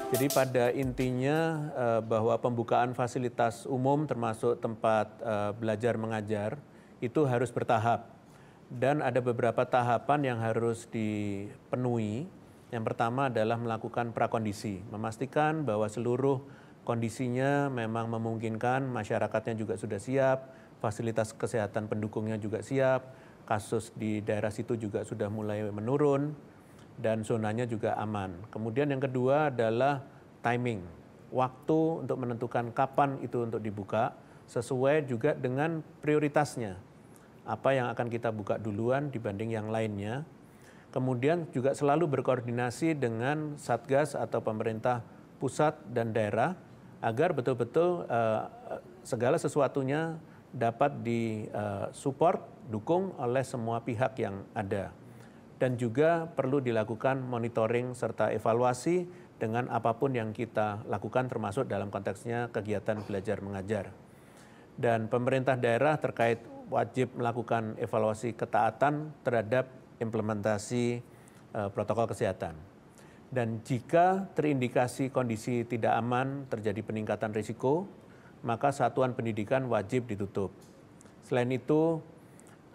Jadi pada intinya bahwa pembukaan fasilitas umum termasuk tempat belajar mengajar itu harus bertahap dan ada beberapa tahapan yang harus dipenuhi. Yang pertama adalah melakukan prakondisi, memastikan bahwa seluruh kondisinya memang memungkinkan, masyarakatnya juga sudah siap, fasilitas kesehatan pendukungnya juga siap, kasus di daerah situ juga sudah mulai menurun, dan zonanya juga aman. Kemudian yang kedua adalah timing, waktu untuk menentukan kapan itu untuk dibuka, sesuai juga dengan prioritasnya. Apa yang akan kita buka duluan dibanding yang lainnya. Kemudian juga selalu berkoordinasi dengan Satgas atau pemerintah pusat dan daerah, agar betul-betul segala sesuatunya dapat disupport, dukung oleh semua pihak yang ada. Dan juga perlu dilakukan monitoring serta evaluasi dengan apapun yang kita lakukan termasuk dalam konteksnya kegiatan belajar mengajar. Dan pemerintah daerah terkait wajib melakukan evaluasi ketaatan terhadap implementasi protokol kesehatan. Dan jika terindikasi kondisi tidak aman, terjadi peningkatan risiko, maka satuan pendidikan wajib ditutup. Selain itu,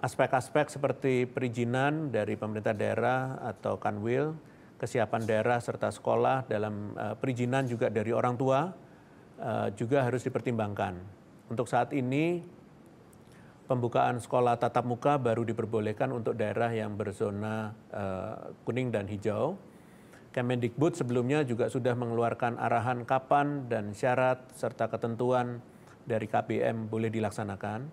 aspek-aspek seperti perizinan dari pemerintah daerah atau Kanwil, kesiapan daerah serta sekolah dalam perizinan juga dari orang tua juga harus dipertimbangkan. Untuk saat ini, pembukaan sekolah tatap muka baru diperbolehkan untuk daerah yang berzona kuning dan hijau. Kemendikbud sebelumnya juga sudah mengeluarkan arahan kapan dan syarat serta ketentuan dari KBM boleh dilaksanakan.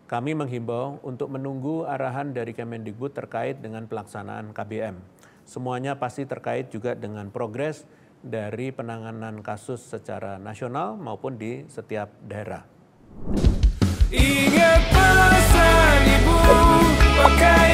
Kami menghimbau untuk menunggu arahan dari Kemendikbud terkait dengan pelaksanaan KBM. Semuanya pasti terkait juga dengan progres dari penanganan kasus secara nasional maupun di setiap daerah. Ingat pesan ibu, pakai